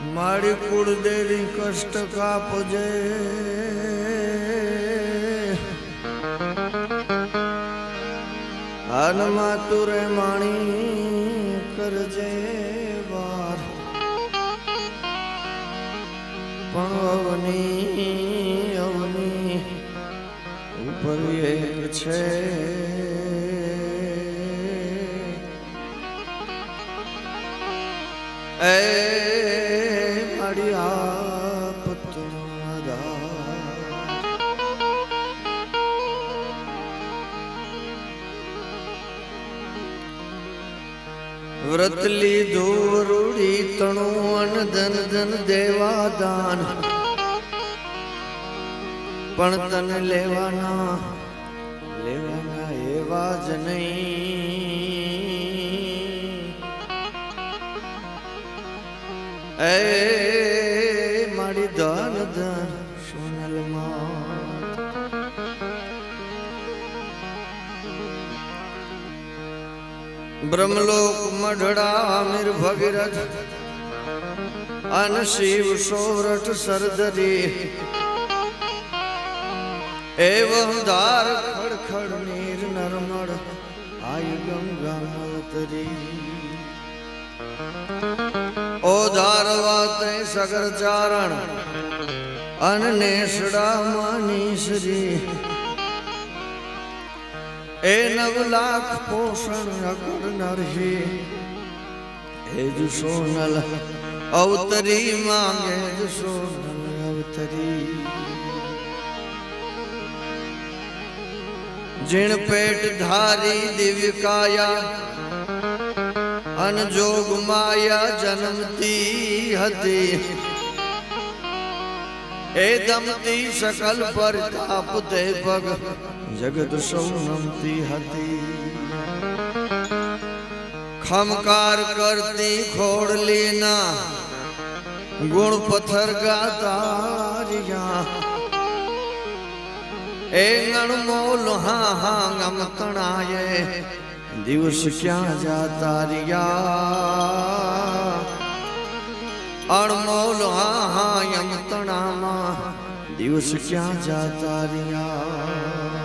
મારી કુળદેવી કષ્ટ કાપજે, હાલમાં તુરે માણી કરજે વાર, પણ અવની ઉપર એક છે એ મારી વ્રત લીધું રૂડી તણું અન ધન ધન દેવા દાન, પણ તને લેવાના એવા જ નહીં એ મારી ધન ધન સોનલમાં બ્રહ્મલોક મઢડા મીર ભગીરથ અન શિવ સોરઠ સરદરી એવં ધાર ખડખડ નીર નર્મદ આયુ ગંગા મલતરી ઓ ધારવા તે સગર ચારણ અન નેસડા માની શ્રી એ 9 લાખ પોષણ અગર નરહી એ જ સોનલ અવતરી માંગે જ સોનલ અવતરી જીણ પેટ ધારી દિવ્ય કાયા અન જોગ માયા જન્મતી હતી એ દમતી સકલ પર તાપ તે પગ જગત સૌ નમતી હતી ખમકાર કરતી ખોડલીના ગુણ પથ્થર ગાતારિયા એ ગણમોલ હા હા ગમતણાએ દિવસ ક્યાં જાતા રહ્યા અણમોલ હા હા યમતણામાં દિવસ ક્યાં જાતા રહ્યા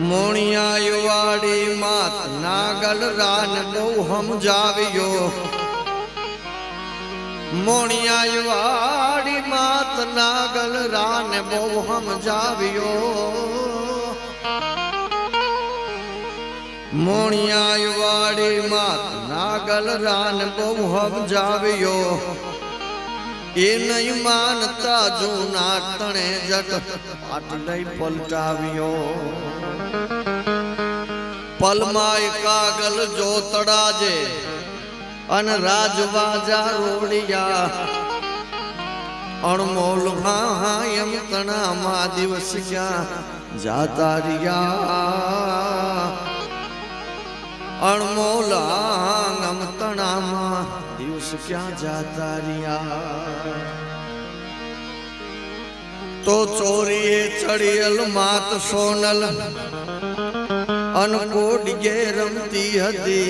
મોણિયા યુવાડી માત નાગલ રાન બહુ સમજાવ્યો મોણિયા યુવાડી માત નાગલ રાન બહુ સમજાવ્યો મોણિયા યુવાડી માત નાગલ રાન બહુ સમજાવ્યો એ નહીં માનતા જૂના તણે જટ આટલે પલટાવ્યો પલમાય કાગલ જોતડાજે અન રાજવાજા રોડિયા અણમોલ હા હા એમ તણામાં દિવસ ક્યાં જાતા રહ્યા અણમોલ હા ગમ તણામાં દિવસ ક્યાં જાતા રહ્યા તો ચોરીએ ચડિયલ માત સોનલ અનકોડીએ રમતી હતી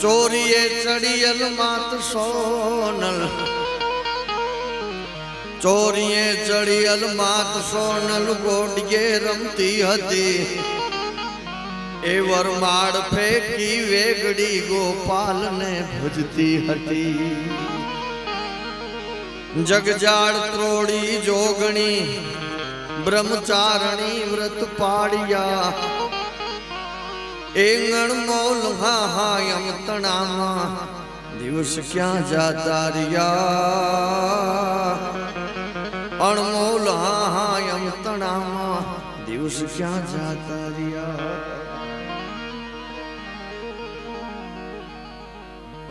ચોરીએ ચડિયલ માત સોનલ ચોરીએ ચડિયલ માત સોનલ ગોડીએ રમતી હતી એ વરમાળ ફેંકી વેગડી ગોપાલને ભજતી હતી જગજાળ ત્રોડી જોગણી બ્રહ્મચારણી વ્રત પાડ્યા એંગણ મોલ હા હા યમતણામાં દિવસ ક્યાં જાતા રહ્યા અણમોલ હા હા યમતણામાં દિવસ ક્યાં જાતા રહ્યા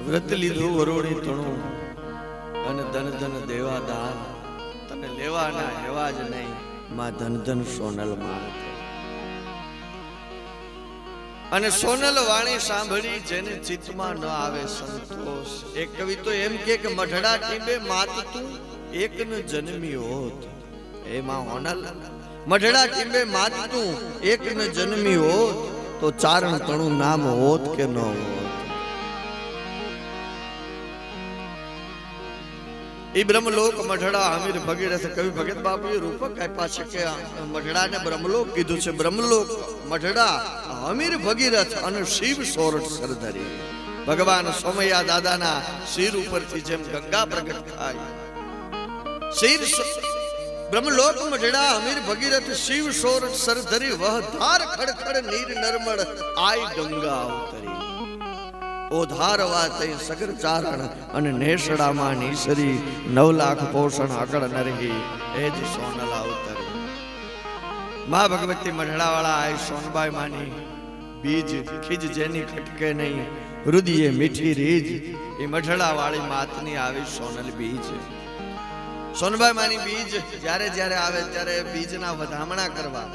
વ્રત લીધું વરોડી તણું અને ધન ધન દેવા દાન તને લેવાના એવા જ નહીં માં ધન ધન સોનલ માં અને સોનલ વાણી સાંભળી જેને ચિત્તમાં ન આવે સંતોષ એક કવિ તો એમ કે મઢડા ટીંબે માત તું એક ન જન્મી હોત એ માં હોનલ મઢડા ટીંબે માત તું એક ન જન્મી હોત તો ચારણ તણું નામ હોત કે ન હોત એ બ્રહ્મલોક મઢડા અમીર ભગીરથ કવિ ભગત બાપુએ રૂપક આપ્યા છે કે મઢડાને બ્રહ્મલોક કીધું છે. બ્રહ્મલોક મઢડા અમીર ભગીરથ અને શિવ સોરઠ સરધરી. ભગવાન સોમૈયા દાદાના શિર ઉપરથી જેમ ગંગા પ્રગટ થાય, શિર બ્રહ્મલોક મઢડા અમીર ભગીરથ શિવ સોરઠ સરધરી વહ ધાર ખડખડ નીર નર્મળ આઈ ગંગા અવતરી. ઓધારવા તઈ સગર ચારણ અને નેસડામાં નીસરી 9 લાખ પોષણ અકળ નરહી એ જ સોનલ અવતરી. મા ભગવતી મઢડા વાળા આય સોનબાઈ માની બીજ ખીજ જેની ખટકે નહીં રુદિયે મીઠી રીજ. એ મઢડા વાળી માતની આવી સોનલ બીજ. સોનબાઈ માની બીજ જ્યારે જ્યારે આવે ત્યારે બીજના વધામણા કરવા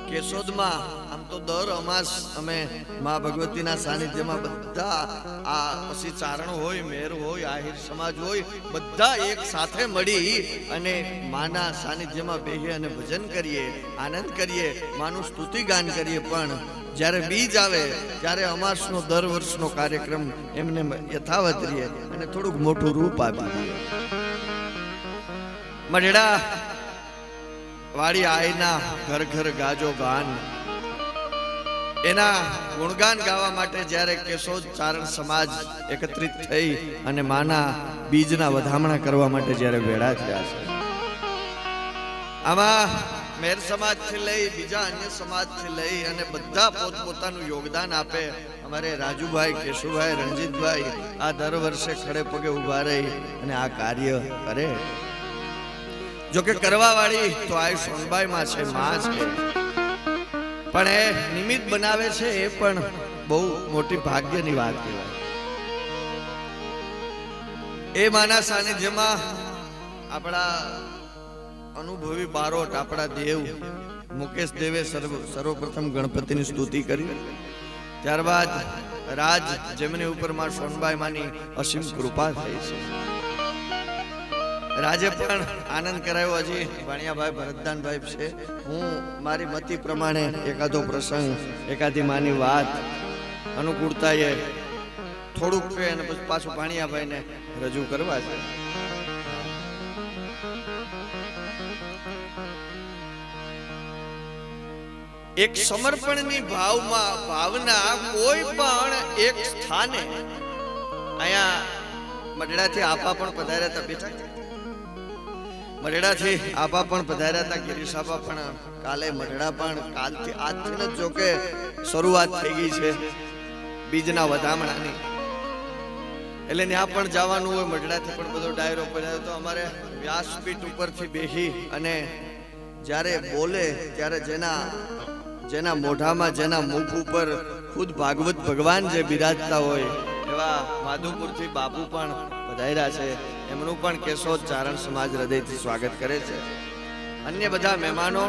કેશોદમાં આમ તો દર અમાસ અમે મા ભગવતીના સાનિધ્યમાં બધા આ પછી ચારણ હોય, મેર હોય, આહિર સમાજ હોય, બધા એક સાથે મળી અને માના સાનિધ્યમાં બેહી અને ભજન કરીએ, આનંદ કરીએ, માનું સ્તુતિ ગાન કરીએ. પણ જ્યારે બીજ આવે ત્યારે અમાસનો દર વર્ષનો કાર્યક્રમ એમને યથાવત રહીએ અને થોડુંક મોટું રૂપ આપી દઈએ. મઢડા વાળી આયના ઘર ઘર ગાજો ગાન એના ગુણગાન ગાવા માટે જ્યારે કેશોદ ચારણ સમાજ એકત્રિત થઈ અને માના બીજના વધામણા કરવા માટે જ્યારે ભેળા થયા છે, આમાં મેર સમાજથી લઈ બીજા અન્ય સમાજથી લઈ અને બધા પોતપોતાનું યોગદાન આપે. અમારે રાજુભાઈ, કેશુભાઈ, રણજીતભાઈ આ દર વર્ષે ખડે પગે ઉભા રહી અને આ કાર્ય કરે. જો કે કરવા વાળી તો આ સોનબાઈ માં છે, માં છે, પણ એ નિમિત્ત બનાવે છે એ પણ બહુ મોટી ભાગ્યની વાત કહેવાય. એ માના સાનિધ્યમાં આપણા અનુભવી બારોટ આપણા દેવ મુકેશ દેવે સર્વપ્રથમ ગણપતિની સ્તુતિ કરી. ત્યારબાદ રાજ જેમની ઉપર માં સોનબાઈ માની અસીમ કૃપા થઈ છે, રાજે પણ આનંદ કરાયો. હજી વાણિયાભાઈ ભરતદાનભાઈ છે, હું મારી મતિ પ્રમાણે એકાદો પ્રસંગ, એકાદી માની વાત અનુકૂળતાએ થોડુંક કહે અને પછી પાછું વાણિયાભાઈને રજૂ કરવા છે. એક સમર્પણની ભાવના કોઈ પણ એક સ્થાને, અહીંયા મઢડાથી આપા પણ પધાર્યા હતા, બેઠા મઢડાથી આપા પણ પધાર્યા હતા, ગિરીશ આપા પણ કાલે, મઢડા પણ કાલથી, આજથી જ જો કે શરૂઆત થઈ ગઈ છે બીજના વધામણાની, એટલે ત્યાં પણ જવાનું હોય. મઢડાથી પણ બધો ડાયરો પડ્યો તો અમારે વ્યાસપીઠ ઉપરથી બેસી અને જ્યારે બોલે ત્યારે જેના મોઢામાં, જેના મુખ ઉપર ખુદ ભાગવત ભગવાન જે બિરાજતા હોય એવા માધુપુરથી બાપુ પણ પધાર્યા છે. એમનું પણ કેશોદ ચારણ સમાજ હૃદયથી સ્વાગત કરે છે. અન્ય બધા મહેમાનો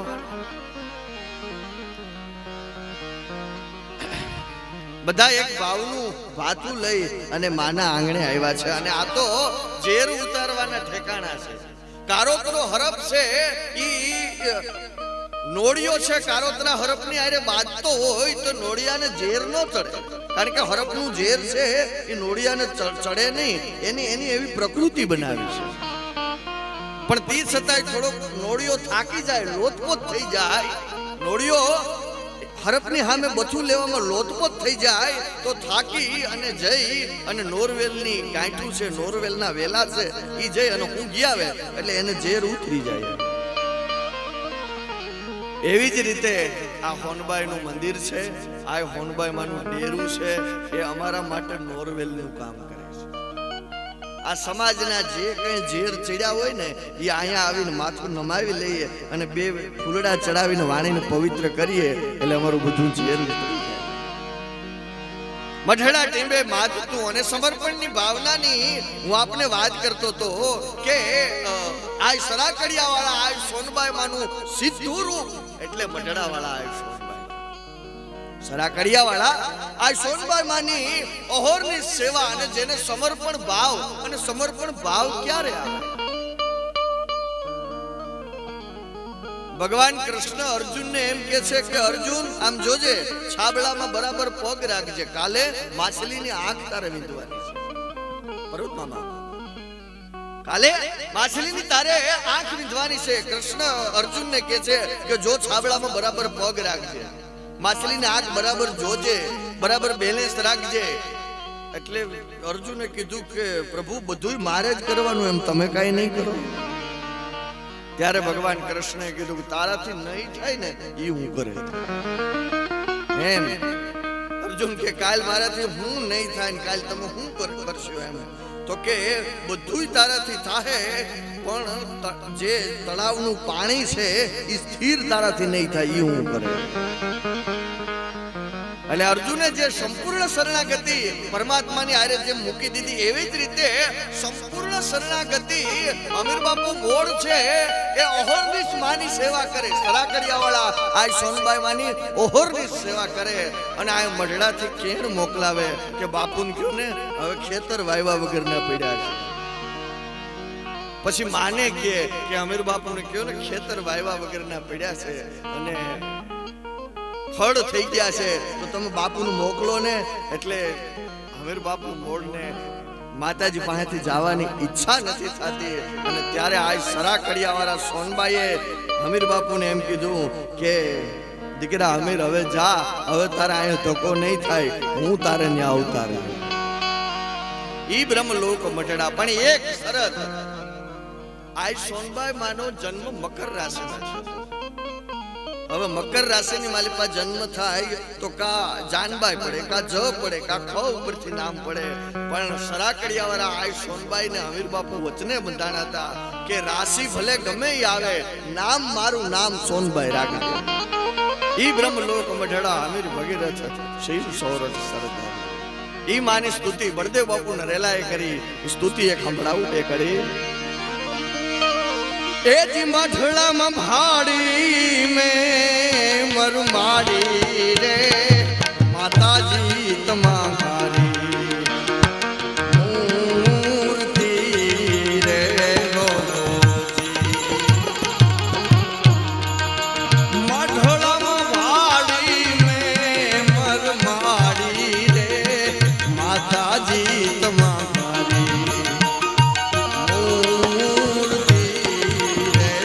બધા એક ભાવનું ભાતું લઈ અને માના આંગણે આવ્યા છે. અને આ તો ઝેર ઉતારવાના ઠેકાણા છે. કારોતરો હરપ છે, ઈ નોળિયો છે. કારોતરા હરપની આરે બાજતો હોય તો નોળિયાને ઝેર ન ચડે, કારણ કે હરપનું ઝેર છે એ નોળિયાને ચડે નહીં, એની એવી પ્રકૃતિ બનાવી છે. પણ તે છતાંય થોડોક નોળિયો થાકી જાય, લોથપોથ થઈ જાય, નોળિયો હરપની સામે બથું લેવામાં લોથપોથ થઈ જાય તો થાકી અને જઈ અને નોરવેલની ગાંઠું છે, નોરવેલના વેલા છે, એ જઈ અને ઊંઘી આવે એટલે એને ઝેર ઉતરી જાય. એવી જ રીતે આ હોનબાઈ નું મંદિર છે, આ હોનબાઈ માનું ડેરું છે, એ અમારા માટે નોરવેલનું કામ કરે છે. આ સમાજના જે કઈ ઝેર ચડ્યા હોય ને એ અહીંયા આવીને માથું નમાવી લઈએ અને 2 ફૂલડા ચડાવીને વાણીને પવિત્ર કરીએ એટલે અમારું બધું ઝેર ઉતરી જાય. મઢડા ટીંબે માથતું અને સમર્પણની ભાવનાની હું આપને વાત કરતો તો કે આ સરાકડિયા વાળા આ સોનબાઈ માનું સીધું રૂપ એટલે મઢડા વાળા આ સોનબાઈ, સરાકડિયા વાળા આ સોનબાઈ માની અહોરની સેવા અને જેને સમર્પણ ભાવ, અને સમર્પણ ભાવ ક્યારે આવે? ભગવાન કૃષ્ણ અર્જુનને એમ કે છે કે અર્જુન આમ જોજે, છાબડામાં બરાબર પગ રાખજે, કાલે માછલીની આંખ તારે વીંધવાની છે. પર્વતમામા કાલે માછલીની તારે આંખ વીંધવાની છે. કૃષ્ણ અર્જુનને કહે છે કે જો છાબડામાં બરાબર પગ રાખજે, માછલીની આંખ બરાબર જોજે, બરાબર બેલેન્સ રાખજે. એટલે અર્જુને કીધું કે પ્રભુ બધુંય મારે જ કરવાનું, એમ તમે કાંઈ નહીં કરો. ત્યારે ભગવાન કૃષ્ણએ કીધું કે તારાથી નહીં થાય ને એ હું કરે. એમ અર્જુન કે કાલ મારાથી હું નહીં થાય ને કાલ તમે હું કરશો? એમ તો કે બધુંય તારાથી થાય, પણ જે તળાવનું પાણી છે એ સ્થિર તારાથી નહીં થાય એ હું કરે. અને અર્જુને જે સંપૂર્ણ શરણાગતિ પરમાત્માની આરે જે મૂકી દીધી, એવી જ રીતે સંપૂર્ણ શરણાગતિ અમીર બાપુ મોડ છે એ ઓહોરનિશ માની સેવા કરે. સરાકડિયા વાળા આ સોનબાઈ માની ઓહોરનિશ સેવા કરે અને આ મઢડાથી કેણ મોકલાવે કે બાપુને કયો ને હવે ખેતર વાવ્યા વગરના પડ્યા છે. પછી માને કે અમીર બાપુને કયો ને ખેતર વાવ્યા વગરના પડ્યા છે અને ફળ થઈ ગયા છે, તો તમે બાપુનું મોકલો ને. એટલે અમીર બાપુ મોડને માતાજી પાસેથી જવાની ઈચ્છા નથી થતી. અને ત્યારે આ સરાકડિયા વાળા સોનબાઈએ અમીર બાપુને એમ કીધું કે દીકરા અમીર હવે જા, હવે તારે અહીંયા ધક્કો નહીં થાય, હું તારે ન્યા ઉતારે. ઈ બ્રહ્મલોક મટડા. પણ એક શરત, આ સોનબાઈ માનો જન્મ મકર રાશિમાં છે. હવે મકર રાશિની માલિપા જન્મ થાય તો કા જાનબાઈ પડે, કા જ પડે, કા ખ ઉપરથી નામ પડે. પણ સરાકડિયા વાળા આ સોનબાઈ ને અમીર બાપુ વચને બંધાણા હતા કે રાશિ ભલે ગમે ઈ આવે, નામ મારું નામ સોનબાઈ રાખજે. ઈ બ્રહ્મલોક મઢડા અમીર ભગીરથ શિવ સૌરઠ સરદાર. ઈ માની સ્તુતિ બળદેવ બાપુ નરેલાએ કરી. સ્તુતિ એક સંભળાવું બે કરી. એ જી મઢડામાં ભાડી મેં મરમાડી રે માતાજી તમારી મૂર્તિ રે મઢડામાં ભાડી મેં મરમાડી રે માતાજી તમારી મૂર્તિ રે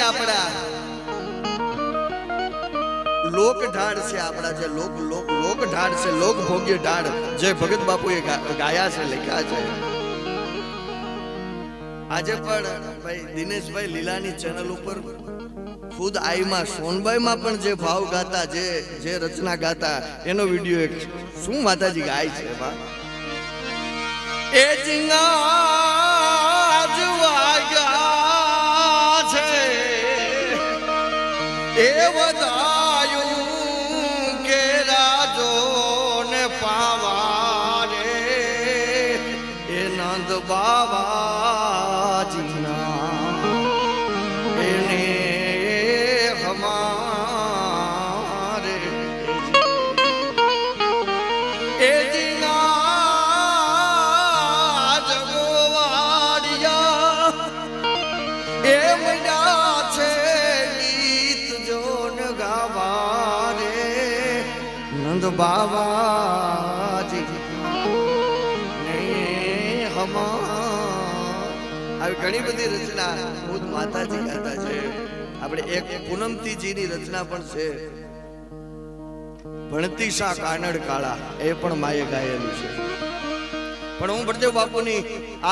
આપણા લોક ઢાળ છે, આપણા જે લોક ઢાળ છે, લોક ભોગ્ય ઢાળ જે ભગત બાપુએ ગાયા છે, લખ્યા છે. આજે પણ ભાઈ દિનેશભાઈ લીલાની ચેનલ ઉપર ખુદ આઈમાં સોનબાઈમાં પણ જે ભાવ ગાતા, જે રચના ગાતા એનો વિડિયો એક શું માતાજી ગાય છે બા એ જીંગા જવાગા છે એ વધાયું કે રાજો ને પાવા રે એ નંદ બાબાજીના એને હમારે એ જીના જગવાડિયા એ મજા છે ગીત જોન ગાવા રે નંદ બાબાજી ને આવી ઘણી બધી રચના ખુદ માતાજી ગાતા છે. આપણે એક પૂનમતીજીની રચના પણ છે, ભણતી શા કાનડ કાળા, એ પણ માએ ગાયેલું છે. પણ હું બળદેવ બાપુની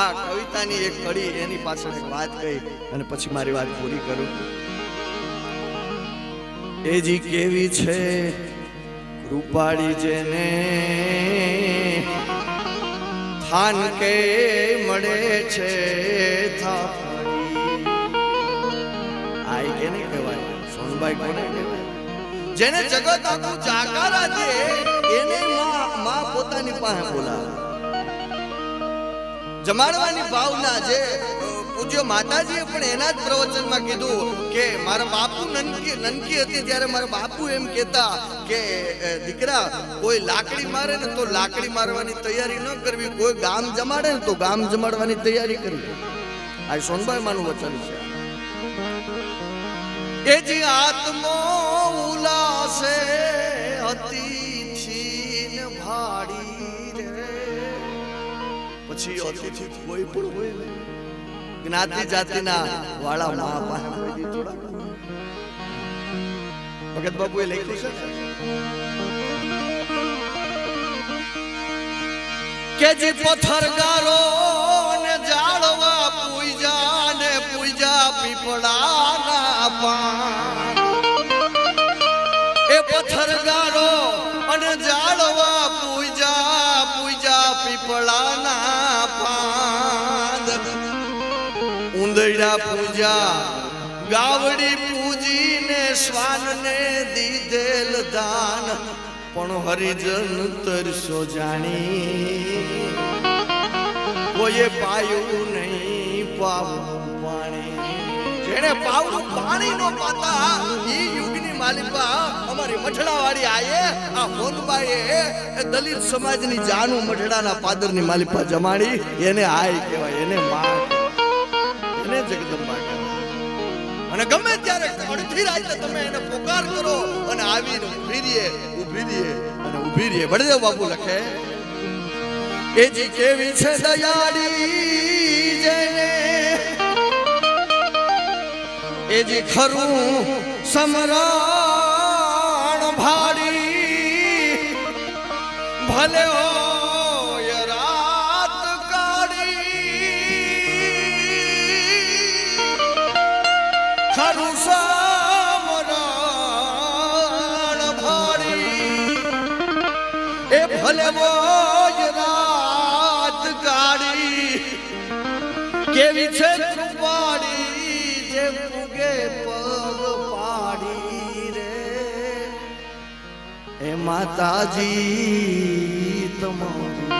આ કવિતાની એક કડી એની પાછળ એક વાત કહી અને પછી મારી વાત પૂરી કરું. એ જી કેવી છે રૂપાળી જેને થાન કે મળે છે થાપડી. આઈ કેને કહેવાય? સોનબાઈ કોને કહેવાય? જેને જગત આખું જાકારા દે એને માં પોતાની પાસે બોલાવે. જમાડવાની ભાવના જે પૂજ્ય માતાજીએ પણ એના જ પ્રવચનમાં કીધું કે મારા બાપુ નનકી હતી ત્યારે મારા બાપુ એમ કહેતા કે દીકરા કોઈ લાકડી મારે ને તો લાકડી મારવાની તૈયારી ન કરવી, કોઈ ગામ જમાડે ને તો ગામ જમાડવાની તૈયારી કરવી. આ સોનબાઈ માનું વચન છે. એ જે આત્મો ઉલાસે અતિથિ ને ભાડી રે, પછી અતિથિ કોઈ પણ હોય ને જ્ઞાતિ જાતિના વાળા મા પાસે થોડા ભગત બાપુએ લખ્યું છે કે જે પથ્થરગારો ને જાળવા પૂજા પીપળાના પાન. એ પથ્થરગારો અને જાળવા પૂજા પીપળાના પાન. ઉંદરડા પૂજા ગાવડી પૂજીને શ્વાનને દીધેલ દાન, પણ હરિજન તરસો જાણી કોઈએ પાયું નહીં પાવું પાણી. જેને પાવું પાણી નો પાતા ઈ યુગની માલિકા અમારી મઠડાવાળી આયે આ હોનબાઈએ દલિત સમાજની જાનું મઠડાના પાદરની માલિકા જમાડી. એને આય કહેવાય, એને માં, એને જગદંબા કહેવાય. અને ગમે ત્યારે અડધી રાતે તમે એને પોકાર કરો અને આવીને ઊભી રહે. બળદેવ બાપુ લખે એ જી કેવી છે દયાળી જેને એ જી ખરું સમરણ ભાડી, ભલે હોય રાત કાઢી ખરું સમરણ ભાડી. એ ભલે હોય રાત કાઢી કેવી છે કૃપાળી જે પૂગે પગ પાડી રે. એ માતાજી તમારી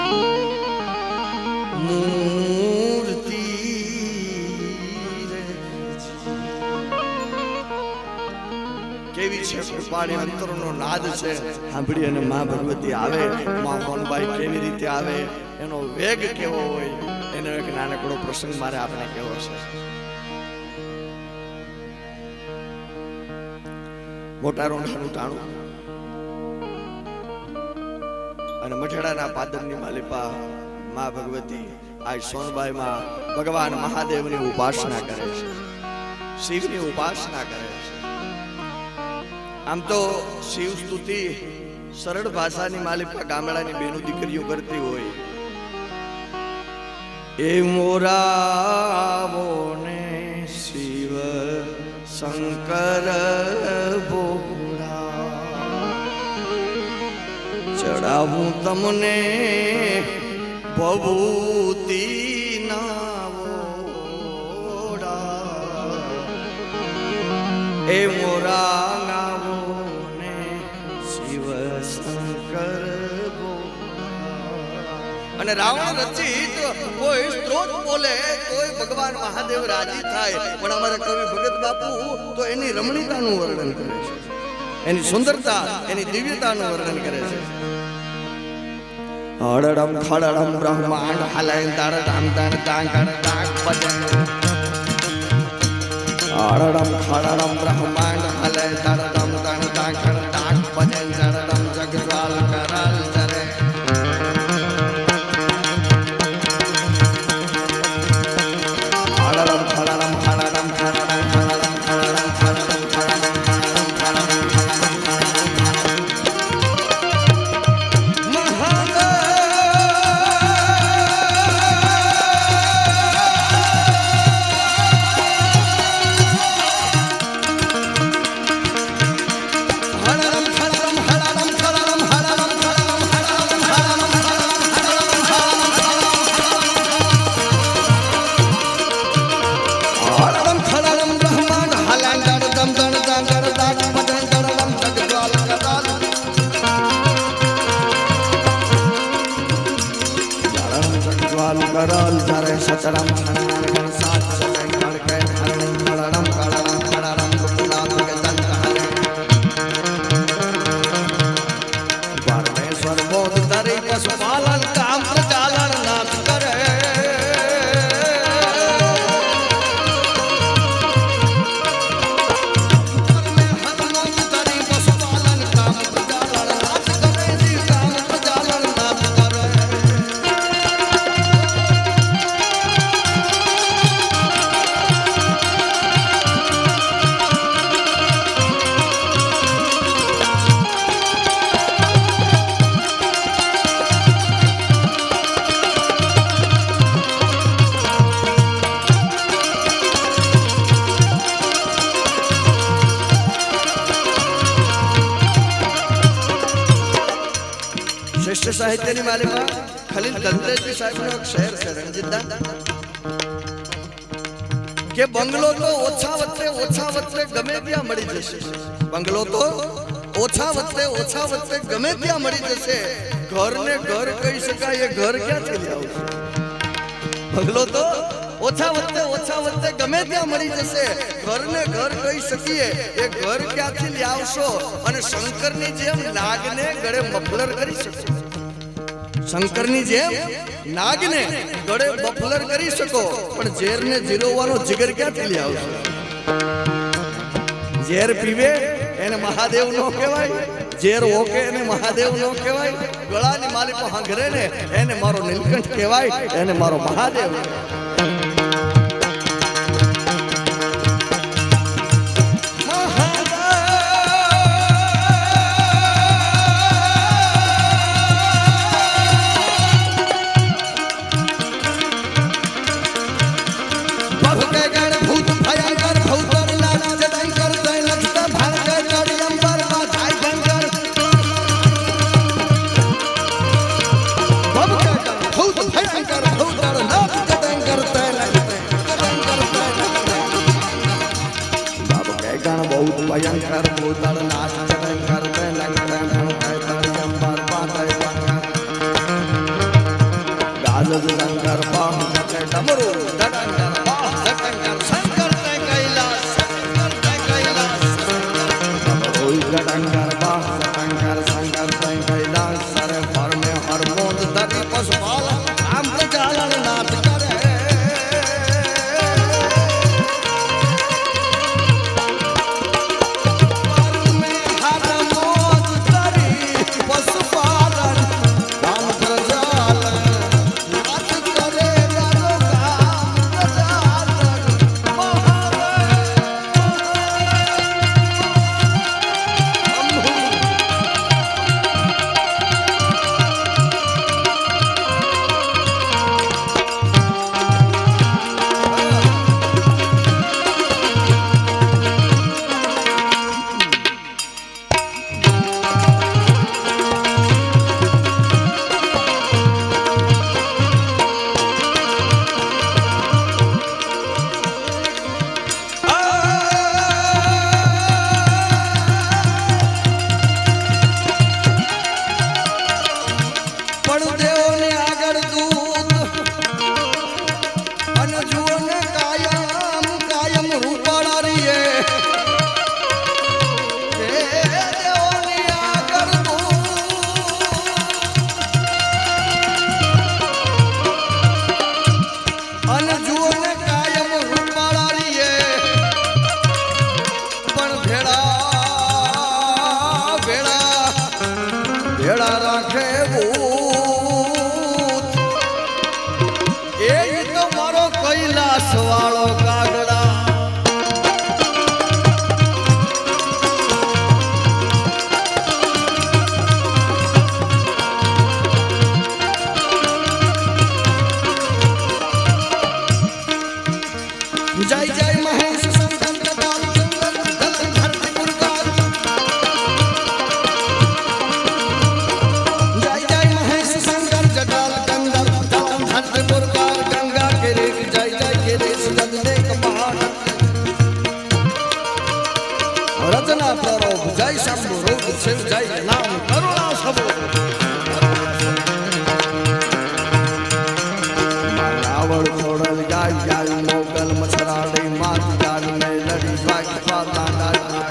મૂર્તિ રે. કેવી છે કૃપાળી, અંતરનો નાદ છે. સાંભળી અને માં ભગવતી આવે, માં હોનબાઈ કેવી રીતે આવે, એનો વેગ કેવો હોય, એનો એક નાનકડો પ્રસંગ મારે આપણે કેવો છે. મોટા રોંઢાનું ટાણું અને મઠડાના પાદરની માલિપા માં ભગવતી આ સોનબાઈમાં ભગવાન મહાદેવની ઉપાસના કરે છે. શિવની ઉપાસના કરે છે. આમ તો શિવ સ્તુતિ સરળ ભાષાની માલિકા ગામડાની બેનો દીકરીઓ કરતી હોય. એ મોરાવો ને શિવ શંકર ભોળા, ચડાવું તમને ભભૂતિ ના વોડા. એ મોરા ગાવો ને શિવ શંકર ભોળા. અને રાવણ રચિત કોઈ સ્ત્રોત બોલે તોય ભગવાન મહાદેવ રાજી થાય. પણ અમારા કવિ ભગત બાપુ તો એની રમણીતાનું વર્ણન કરે છે, એની સુંદરતા, એની દિવ્યતાનું વર્ણન કરે છે. હળડમ ખળડમ બ્રહ્માંડ હલાય દાડમ દાણ દાંગ દાંગ ભજન. હળડમ ખળડમ બ્રહ્માંડ હલાય દાડમ દાણ દાંગ દાંગ ભજન. જડડમ જગજ્વાલ કરાલ જરે. હળડમ ખળડમ હળડમ ખળડમ ખળડમ ખળડમ ખળડમ ખળડમ કરલ જરે સચરમ ખણન સાત સચય કણકે હરણમ ખળડમ ખળડમ ખળડમ ગુલાબ કે દંત હરે. પરમેશ્વર બોધ ધરી પશુપાલન કામ પ્રચાલન નાથ કરે. શ્રેષ્ઠ સાહિત્યની માલિકા ખલીલ દંતેજી સાહેબનો એક શેર છે રણજીતદા, કે બંગલો તો ઓછા વચ્ચે ગમે ત્યાં મળી જશે. બંગલો તો ઓછા વચ્ચે ગમે ત્યાં મળી જશે. ઘરને ઘર કહી શકાય એ ઘર ક્યાંથી લાવશે? બંગલો તો ઓછા વચ્ચે ગમે ત્યાં મળી જશે. ઘરને ઘર કહી શકીએ એ ઘર ક્યાંથી લાવશો? અને શંકરની જેમ નાગને ગળે મફલર કરી શકશો. શંકરની જેમ નાગને ગળે મફલર કરી શકો, પણ ઝેરને જીરવવાનો જીગર ક્યાંથી લાવશો? ઝેર પીવે એને મહાદેવ નો કહેવાય, ઝેર ઓકે એને મહાદેવ નો કહેવાય. ગળાની માલિકો હાંગરે ને એને મારો નીલકંઠ કહેવાય, એને મારો મહાદેવ. ભયંકર ભૂતળ નાશ જયંકર લંકર ભણકર તળિયંબર પાતય ગાજ શંકર પાહ જતે ડમરુ ડડંકર પાહ જટંકર શંકર તે કૈલાસ ડમરુ ડડંકર પાહ જટંકર શંકર તે કૈલાસ. સરે પરમે હરમોદ ધરી પશુપાલ આમ પ્રચાલન નાથ કરે. કાસ વાળો કાગડા જય જય મહેશ શંકર જટાલ ચંદન ધન ધરતી પુરકાર જય જય મહેશ શંકર જટાલ ચંદન ધન ધરતી પુરકાર ગંગા કે રેખ જય જય કે રેખ જગદે કપાટ રચના પ્રરોભ જય શંભુ રૂપ શિવ જય નામ કરુણા સબો આવડ ખોડલ ગાય ગાય મોગલ મછરાડી માત ગાલ ને લડી ભાગ પાતા ડાડી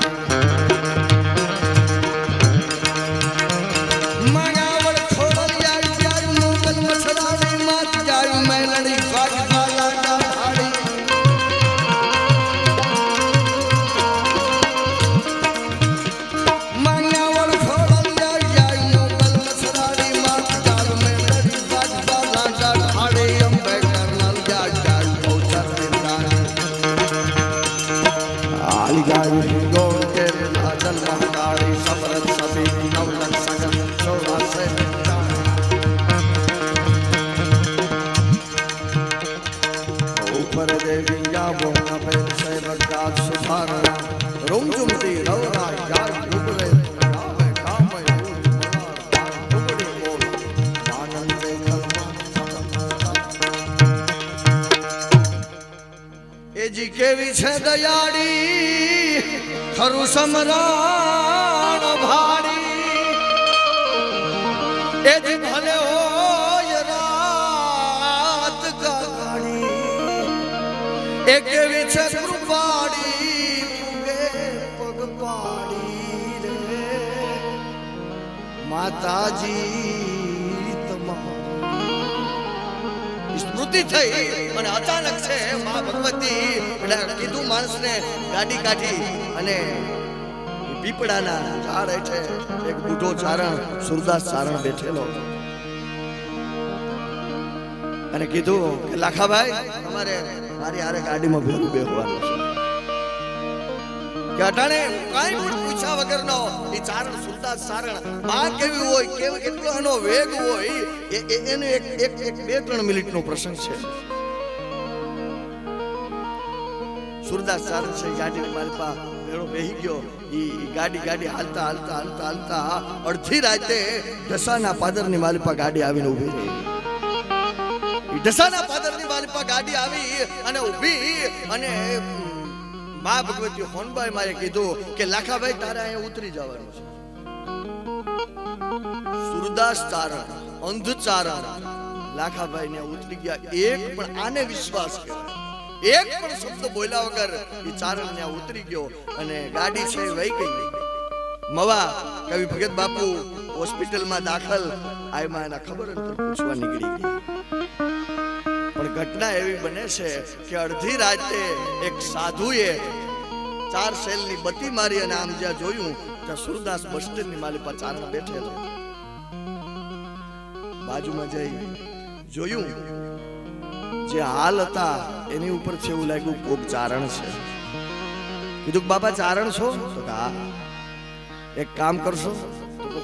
માયાવડ ખોડલ ગાય ગાય મોગલ મછરાડી માત ગાય મે લડી ભાગ પાતા ડાડી માયાવડ ખોડલ ગાય ગાય મોગલ મછરાડી માત ગાલ મે લડી ભાગ પાતા ડાડી અંબે ગાય ગોળ કે લાજલ મહકાળી સબરત સબી નવલક સગન ચોરાસે ઉપર દેવી યાબો નભે સેવકાત સુધારણા રૂમજુમતી રવરા યાર ઉબરે ગાવે ગાવે ઉબડી બોલ આનંદે કલમા એજી કેવી છે દયાળી ખરું સમરાણ ભાડી એ જ ભલે હોય રાત કાળી એ કેવી છે કૃપાળી પૂગે પગ પાડી રે માતાજી તમારી સ્મૃતિ થઈ અને અચાનક છે માં ભગવતી એટલે કીધું માણસને ગાડી કાઢી અને પીપળાના ઝાડ હેઠે એક બુઢો ચારણ સુરદાસ ચારણ બેઠેલો અને કીધું કે લાખાભાઈ તમારે મારી હારે ગાડીમાં ભેગું બેસવાનું છે કે અટાણે કાંઈ પણ પૂછ્યા વગરનો એ ચારણ સુરદાસ ચારણ માં કેવી હોય કેવો કેટલો એનો વેગ હોય એનો એક 2-3 મિનિટનો પ્રસંગ છે. સુરદાસ ચારણ છે ગાડીની માલપા ભેળો બેહી ગયો. ઈ ગાડી હાલતા હાલતા હાલતા હાલતા અડધી રાતે ઢસાના પાદરની માલપા ગાડી આવીને ઊભી રહી. ઈ ઢસાના પાદરની માલપા ગાડી આવી અને ઊભી અને મા ભગવતી હોનબાઈ માએ કીધું કે લાખાભાઈ તારે અહીંયા ઉતરી જવાનું છે. સુરદાસ ચારણ અંધ ચારણ લાખાભાઈ ને ઉતરી ગયા. એક પણ આને વિશ્વાસ કહેવાય, એક પણ શબ્દ બોલ્યા વગર એ ચારણ ને ઉતરી ગયો અને ગાડી છે વહી ગઈ. મવા કવિ ભગત બાપુ હોસ્પિટલમાં દાખલ આયમાં એના ખબર અંતર પૂછવા નીકળી ગઈ. પણ ઘટના એવી બને છે કે અડધી રાતે એક સાધુએ 4 સેલની બત્તી મારી અને આમ જ્યાં જોયું ત્યાં સુરદાસ બસ સ્ટેન્ડની માલી પર ચારણ બેઠેલો. બાજુમાં જઈ જોયું, જે હાલ હતા એની ઉપર છે એવું લાગ્યું કોક ચારણ છે. કીધું કે બાબા ચારણ છો? તો હા. એક કામ કરશો? તો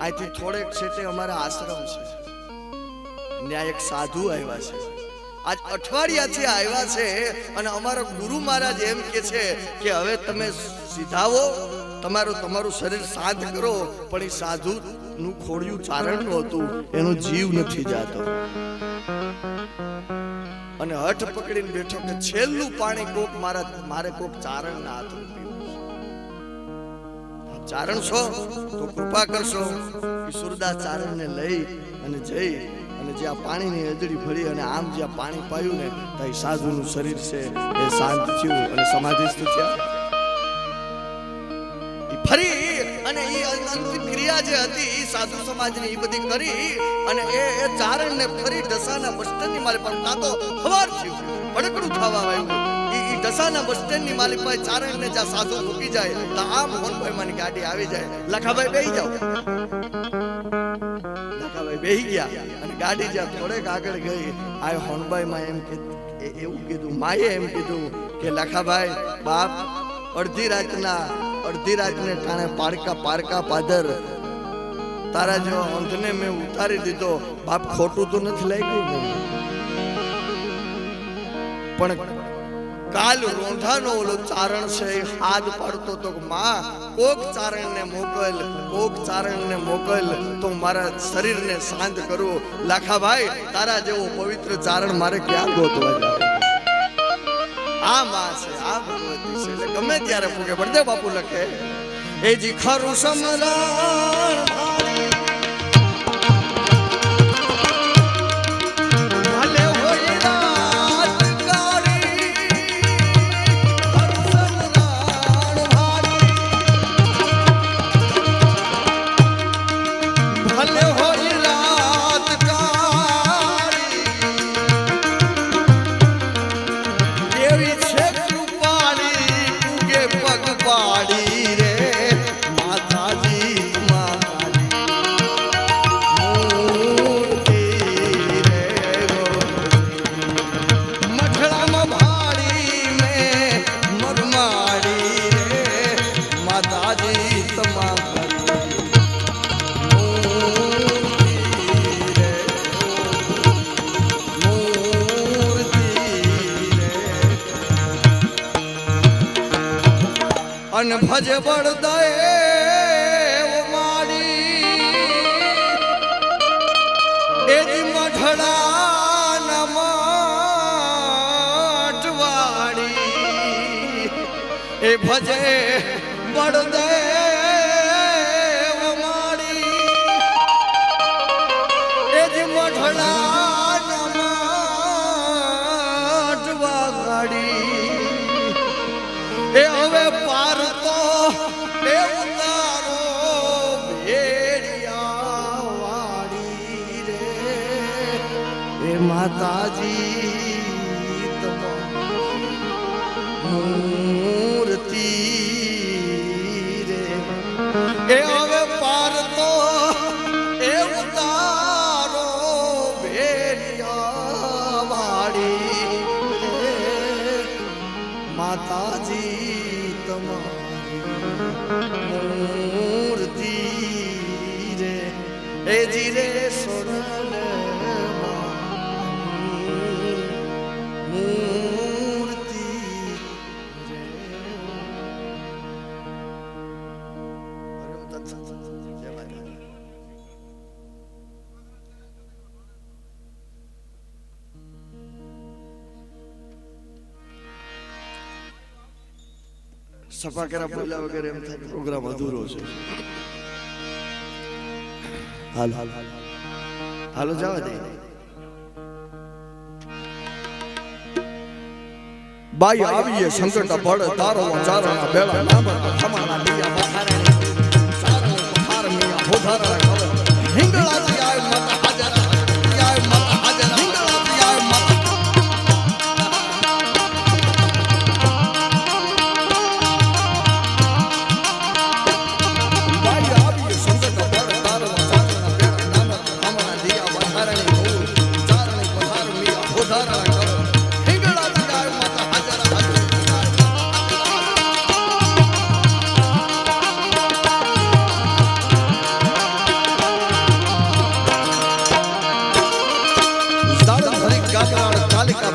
અહીંથી થોડેક છેટે અમારા આશ્રમ છે, ત્યાં એક સાધુ આવ્યા છે, આજ અઠવાડિયાથી આવ્યા છે અને અમારા ગુરુ મહારાજ એમ કે છે કે હવે તમે સીધાવો, તમારું શરીર શાંત કરો. પણ એ સાધુ નું ખોડિયું ચારણ નું હતું, એનો જીવ નથી જાતો અને હઠ પકડીને બેઠો કે છેલ્લું પાણી કોક મારે કોક ચારણ ના હાથમાં પીવું છે. ચારણ છો તો કૃપા કરશો. સુરદાસ ચારણ ને લઈ અને જઈ અને જ્યાં પાણીની અજડી ભરી અને આમ જ્યાં પાણી પાયું ને ત્યાં સાધુનું શરીર છે એ શાંત થયું અને સમાધિસ્થ થયા. ફરી અને એ અંતિમ ક્રિયા જે હતી એ સાધુ સમાજની એ બધી કરી અને એ ચારણ ને ફરી ઢસાના બસ સ્ટેન્ડની મારે પર તાતો ખબર થયું, ભડકડું થવા આવ્યું. એ દસાના બસ સ્ટેન્ડ ની માલિક પાસે ચારણ ને જ્યાં સાધુ મૂકી જાય તો આમ મોહનભાઈ માની ગાડી આવી જાય. લખાભાઈ બેહી જાઓ. લખાભાઈ બેહી ગયા અને ગાડી જ્યાં થોડેક આગળ ગઈ આ હોનભાઈ માં એમ કે એવું કીધું, માએ એમ કીધું કે લખાભાઈ બાપ અડધી રાતને ટાણે પારકા પાદર તારા જો અંધને મેં ઉતારી દીધો. બાપ ખોટું તો નથી લાગ્યું ને, પણ કાલ રોંઢાનો ઓલો ચારણ છે હાથ પાડતો તો માં કોક ચારણને મોકલ તો મારા શરીરને શાંત કરું. લાખાભાઈ તારા જેવો પવિત્ર ચારણ મારે ક્યાં ગોતવા જાય? આ માં છે, આ ભગવતી છે, એટલે ગમે ત્યારે પૂગે. બળદેવ બાપુ લખે એ જી ખરું સમરણ અને ભજ બળદેવ માડી એની મઠડા મઠવાડી એ ભજે બળદેવ માડી એની મઠડા મઠવાડી એ હવે પાર તો એ ઉતારો ભેડિયા વાડી રે એ માતાજી મૂર્તિ રે એ હવે પાર તો એ ઉતારો ભેડિયા વાડી રે માતાજી મૂર્તિ રે એ જીરે સોનલ મૂર્તિ રે. સફા કર્યા પહેલા વગેરે એમ થાય પ્રોગ્રામ અધૂરો છે. હાલો જવા દે. બાઈ આવીએ સંકટ પડ તારો ચારણા બેળા નાબર ખમાના દિયા મથારાણી ચારણ પથાર મિયા હોધારા કવર હિંગળાજી આય મત હાજર આય મત હાજર હિંગળાજી આય મત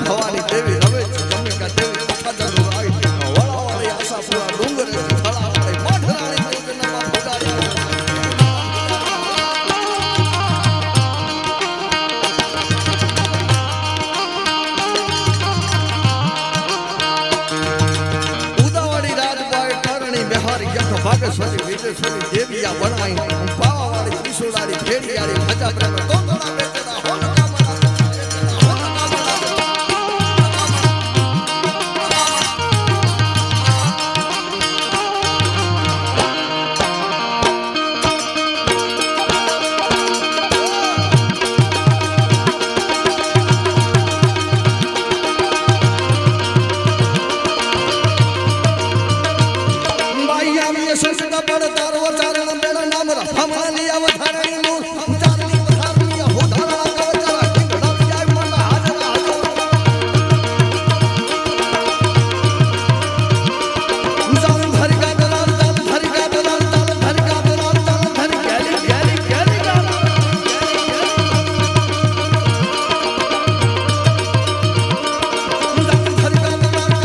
ભવાની દેવી રવે છે જમિકા દેવી ખજર રાઈ વળાવાળી આશાપુરા ડુંગર થળાવાળી મઠરાણી કલ્પનામાં ભગાડી ઉદાવાળી રાજબાઈ ટરણી બિહારી યખ ભાગેશ્વરી વિજેશ્વરી દેવિયા વણાઈ પાવાવાળી ત્રિશુલારી ભેડિયાળી ભજા પ્રેમ તોતોડા બેચેના હોલ ये संस्कृत पढ़ तारो चारण मेरा नाम रफमानी अवधारणी मूल चारणी पधारणी हो धारा कवचरा किंगड़ा जाय मन हाजर हाजर जान धर का दलाल धर का दलाल धर का दलाल धर गैली गैली गैली गाना धर का दलाल हो गई डॉक्टर का भी कथा चल रहा है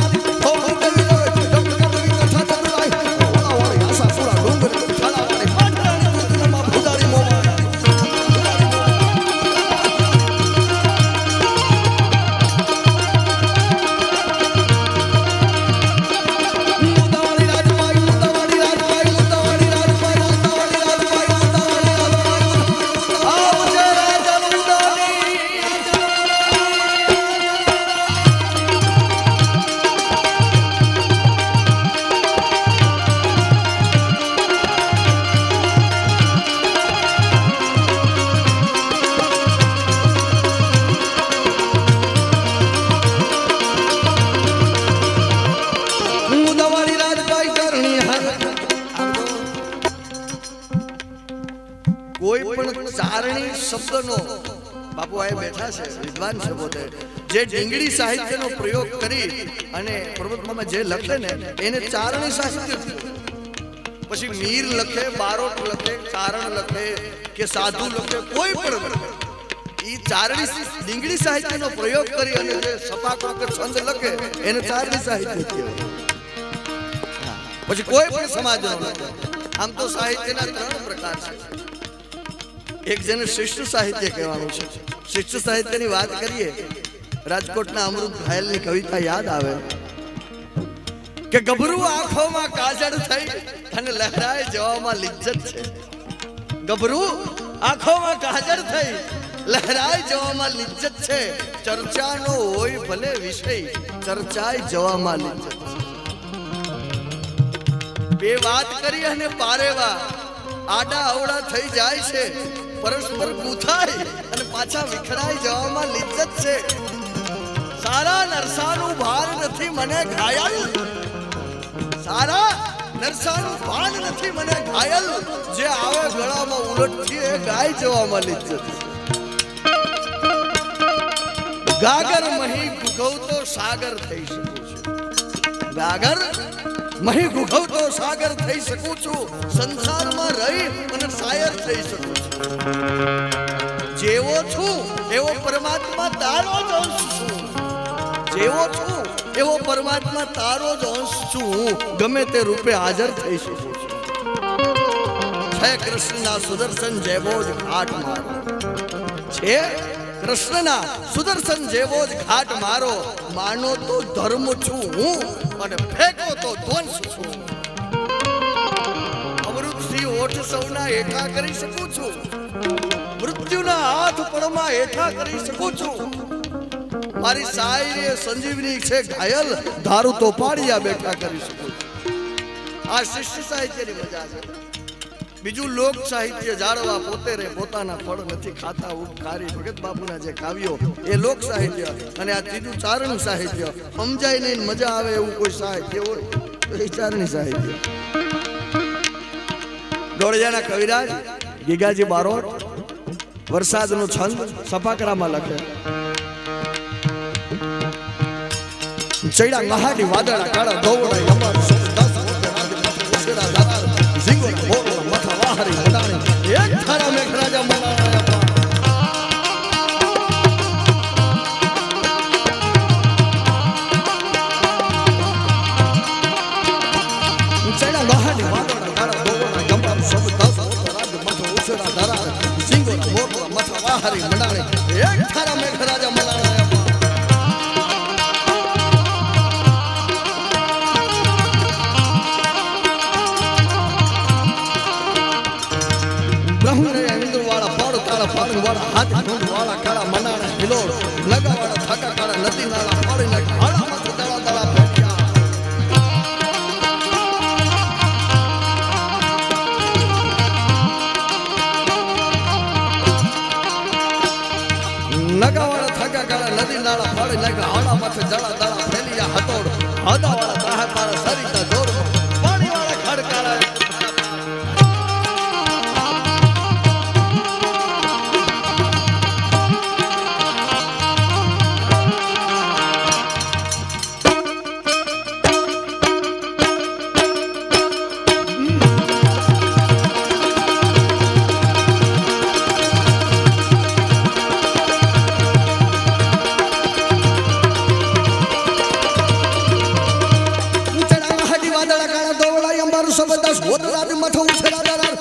और ऐसा पूरा डोंगर खड़ा वाले पांडरानी दूध में भुजारी मोमा मुदावाड़ी राजपाई मुदावाड़ी राजपाई मुदावाड़ी राजपाई मुदावाड़ी राजपाई मुदावाड़ी राजपाई आओ जय राजा मुदानी मुदावाड़ी राजपाई करणी हर કોઈ પણ ચારણી શબ્દનો બાપુ આ બેઠા છે વિદ્વાન છે પોતે જે ડીંગડી સાહિત્યનો પ્રયોગ કરી અને પ્રભુત્વમાં જે લખે ને એને ચારણી સાહિત્ય પછી મીર લખે બારોટ લખે ચારણ લખે કે સાધુ લખે કોઈ પણ લખે ઈ ચારણી ડીંગડી સાહિત્યનો પ્રયોગ કરી અને જે સપાક વગર છંદ લખે એને ચારણી સાહિત્ય કહેવાય પછી કોઈ પણ સમાજનો લખે આમ તો સાહિત્યના ત્રણ પ્રકાર છે એક જેને શિષ્ટ સાહિત્ય કહેવાનું છે શિષ્ટ સાહિત્યની વાત કરીએ રાજકોટના અમૃત ઘાયલની કવિતા યાદ આવે કે ગભરું આંખોમાં કાજળ થઈ અને લહેરાય જવામાં લિજ્જત છે ગભરું આંખોમાં કાજળ થઈ લહેરાય જવામાં લિજ્જત છે ચર્ચાનો હોય ભલે વિષય ચર્ચાય જવામાં લિજ્જત છે બે વાત કરી અને પારેવા આડા અવડા થઈ જાય છે પરસ્પર ગૂંથાય અને પાછા વિખરાઈ જવામાં લિજ્જત છે સારા નરસાનું ભાન નથી મને ઘાયલ સારા નરસાનું ભાન નથી મને ઘાયલ જે આવે ગળામાં ઉલટથી એ ગાય જવામાં લિજ્જત છે ગાગર મહી ગુગવતો સાગર થઈ શકું છું ગાગર મહી ગુગવતો સાગર થઈ શકું છું સંસારમાં રહી અને શાયર થઈ શકું છું જેવો છું એવો પરમાત્મા તારો જ અંશ છું જેવો છું એવો પરમાત્મા તારો જ અંશ છું ગમે તે રૂપે હાજર થઈ શકું છું છે કૃષ્ણના સુદર્શન જેવો જ ઘાટ મારો છે કૃષ્ણના સુદર્શન જેવો જ ઘાટ મારો માનો તો ધર્મ છું હું અને ફેંકો તો ધ્વંસ છું અમૃતથી ઓઠ સૌના એઠા કરી શકું છું મૃત્યુના હાથ પળમાં એઠા કરી શકું છું મારી શાયરી સંજીવની છે ઘાયલ ધારું તો પાડિયા બેઠા કરી શકું છું આ શિષ્ય સાહિત્યની મજા છે બીજું લોક સાહિત્ય જાળવા પોતે રે પોતાના ફળ નથી ખાતા ઉપકારી ભગત બાપુના જે કાવ્યો એ લોક સાહિત્ય અને આ ત્રીજું ચારણી સાહિત્ય સમજાય નહીં મજા આવે એવું કોઈ સાહિત્ય હોય તો એ ચારણી સાહિત્ય ડોળિયાના કવિરાજ ગીગાજી બારોટ વરસાદનો છંદ સપાકરામાં લખે ચૈડા મહાડી વાદળા કાળા ધોવડા યમર 10 ઉછેરા દાતા ઝીંગો મોરલા મથા વાહરી મડાણી એક થારા મેઘરાજા મનાયા ચૈડા મહાડી વાદળા કાળા ધોવડા યમર 10 મથા ઉછેરા દાતા ઝીંગો મોરલા મથા વાહરી મડાણી એક થારા મેઘરાજા મનાયા વાળા હાથ ઢૂંઢ વાળા કાળા મનાણા હિલોડ લગાવાળા થાકા કાળા નદી નાળા પાડી નાખ હાડા માથે દળા દળા ફેંક્યા લગાવાળા થાકા કાળા નદી નાળા પાડી નાખ હાડા માથે દળા દળા ફેલિયા હતોડ હદાવાળા તાહે પારા સરિતા જોર પાણી વાળા ખડ કાળા સબદાસ હોત રાજ મઠ ઉછેરા